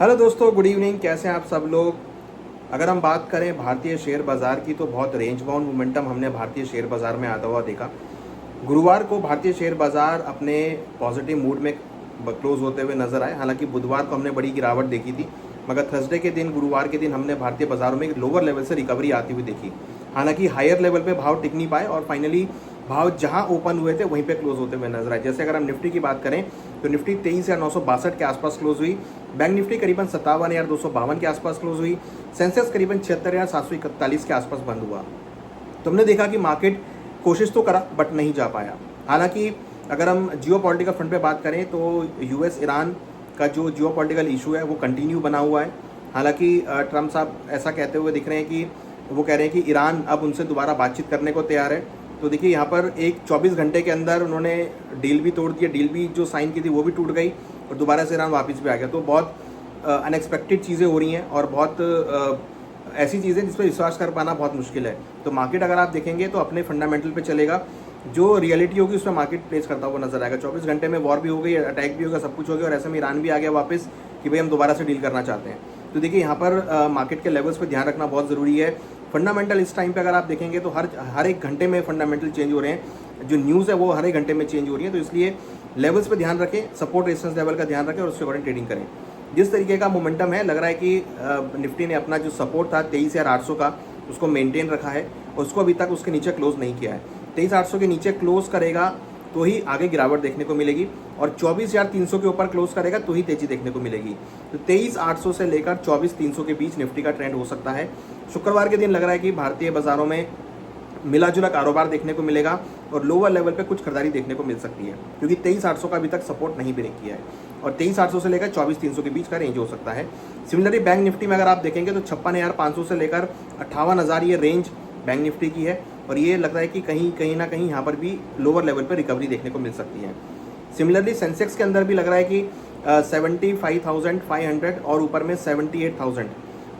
Hello दोस्तों, good evening. कैसे हैं आप सब लोग। अगर हम बात करें भारतीय शेयर बाज़ार की तो बहुत रेंज बाउंड मोमेंटम हमने भारतीय शेयर बाज़ार में आता हुआ देखा। गुरुवार को भारतीय शेयर बाज़ार अपने पॉजिटिव मूड में क्लोज होते हुए नजर आए। हालांकि बुधवार को हमने बड़ी गिरावट देखी थी, मगर थर्सडे के दिन, गुरुवार के दिन हमने भारतीय बाज़ारों में एक लोअर लेवल से रिकवरी आती हुई देखी। हालांकि हायर लेवल पे भाव टिक नहीं पाए और फाइनली भाव जहां ओपन हुए थे वहीं पे क्लोज होते हुए नजर आए। जैसे अगर हम निफ्टी की बात करें तो निफ्टी 23,962 के आसपास क्लोज हुई। बैंक निफ्टी करीबन 57,252 के आसपास क्लोज हुई। सेंसेक्स करीबन 76,741 के आसपास बंद हुआ। तो हमने देखा कि मार्केट कोशिश तो करा बट नहीं जा पाया। हालांकि अगर हम जियो पॉलिटिकल फ्रंट पे बात करें तो यूएस ईरान का जो जियो पॉलिटिकल इशू है वो कंटिन्यू बना हुआ है। हालांकि ट्रम्प साहब ऐसा कहते हुए दिख रहे हैं कि वो कह रहे हैं कि ईरान अब उनसे दोबारा बातचीत करने को तैयार है। तो देखिए यहाँ पर एक 24 घंटे के अंदर उन्होंने डील भी तोड़ दिया, डील भी जो साइन की थी वो भी टूट गई और दोबारा से ईरान वापस भी आ गया। तो बहुत अनएक्सपेक्टेड चीज़ें हो रही हैं और बहुत ऐसी चीज़ें जिस पर विश्वास कर पाना बहुत मुश्किल है। तो मार्केट अगर आप देखेंगे तो अपने फंडामेंटल पे चलेगा, जो रियलिटी होगी उसमें मार्केट प्लेस करता हुआ नजर आएगा। 24 घंटे में वॉर भी हो गई, अटैक भी होगा, सब कुछ हो गया और ऐसे में ईरान भी आ गया वापस कि भाई हम दोबारा से डील करना चाहते हैं। तो देखिए यहाँ पर मार्केट के लेवल्स पे ध्यान रखना बहुत ज़रूरी है। फंडामेंटल इस टाइम पे अगर आप देखेंगे तो हर एक घंटे में फंडामेंटल चेंज हो रहे हैं, जो न्यूज़ है वो हर एक घंटे में चेंज हो रही है। तो इसलिए लेवल्स पे ध्यान रखें, सपोर्ट रेजिस्टेंस लेवल का ध्यान रखें और उसके अकॉर्डिंग ट्रेडिंग करें। जिस तरीके का मोमेंटम है, लग रहा है कि निफ्टी ने अपना जो सपोर्ट था 23,800 का उसको मेंटेन रखा है और उसको अभी तक उसके नीचे क्लोज नहीं किया है। 23,800 के नीचे क्लोज करेगा तो ही आगे गिरावट देखने को मिलेगी और 24,300 के ऊपर क्लोज करेगा तो ही तेजी देखने को मिलेगी। तो 23,800 से लेकर 24,300 के बीच निफ्टी का ट्रेंड हो सकता है। शुक्रवार के दिन लग रहा है कि भारतीय बाजारों में मिला जुला कारोबार देखने को मिलेगा और लोअर लेवल पे कुछ खरीदारी देखने को मिल सकती है, क्योंकि 23,800 का अभी तक सपोर्ट नहीं ब्रेक किया है और 23,800 से लेकर 24,300 के बीच का रेंज हो सकता है। सिमिलरली बैंक निफ्टी में अगर आप देखेंगे तो 56,500 से लेकर 58,000 ये रेंज बैंक निफ्टी की है और ये लगता है कि कहीं ना कहीं यहाँ पर भी लोअर लेवल पर रिकवरी देखने को मिल सकती है। सिमिलरली सेंसेक्स के अंदर भी लग रहा है कि 75,500 और ऊपर में 78,000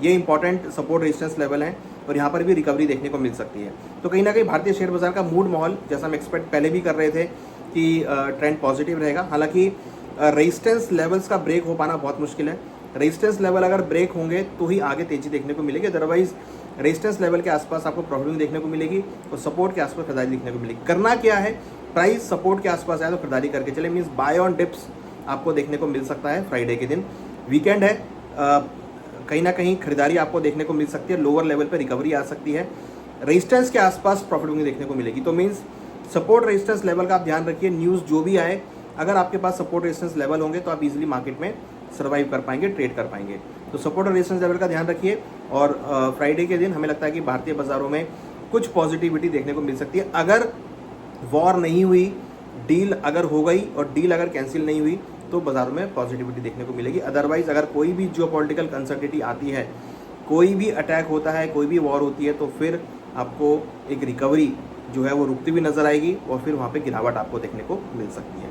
ये इंपॉर्टेंट सपोर्ट रेजिस्टेंस लेवल है और यहाँ पर भी रिकवरी देखने को मिल सकती है। तो कहीं ना कहीं भारतीय शेयर बाजार का मूड माहौल, जैसा हम एक्सपेक्ट पहले भी कर रहे थे कि ट्रेंड पॉजिटिव रहेगा। हालांकि रेजिस्टेंस लेवल्स का ब्रेक हो पाना बहुत मुश्किल है। रेजिस्टेंस लेवल अगर ब्रेक होंगे तो ही आगे तेजी देखने को मिलेगी, अदरवाइज रेजिस्टेंस लेवल के आसपास आपको प्रॉफिट देखने को मिलेगी और सपोर्ट के आसपास खरीदारी देखने को मिलेगी। करना क्या है, प्राइस सपोर्ट के आसपास आए तो खरीदारी करके चले, मीन्स बाय ऑन डिप्स आपको देखने को मिल सकता है। फ्राइडे के दिन वीकेंड है, कहीं ना कहीं खरीदारी आपको देखने को मिल सकती है, लोअर लेवल पे रिकवरी आ सकती है, रेजिस्टेंस के आसपास प्रॉफिट बुकिंग देखने को मिलेगी। तो मीन्स सपोर्ट रेजिस्टेंस लेवल का आप ध्यान रखिए। न्यूज़ जो भी आए, अगर आपके पास सपोर्ट रेजिस्टेंस लेवल होंगे तो आप इजीली मार्केट में सर्वाइव कर पाएंगे, ट्रेड कर पाएंगे। तो सपोर्ट और रेजिस्टेंस लेवल का ध्यान रखिए और फ्राइडे के दिन हमें लगता है कि भारतीय बाजारों में कुछ पॉजिटिविटी देखने को मिल सकती है। अगर वॉर नहीं हुई, डील अगर हो गई और डील अगर कैंसिल नहीं हुई तो बाजारों में पॉजिटिविटी देखने को मिलेगी। अदरवाइज अगर कोई भी जियोपॉलिटिकल अनसर्टेनिटी आती है, कोई भी अटैक होता है, कोई भी वॉर होती है, तो फिर आपको एक रिकवरी जो है वो रुकती हुई नजर आएगी और फिर वहाँ पे गिरावट आपको देखने को मिल सकती है।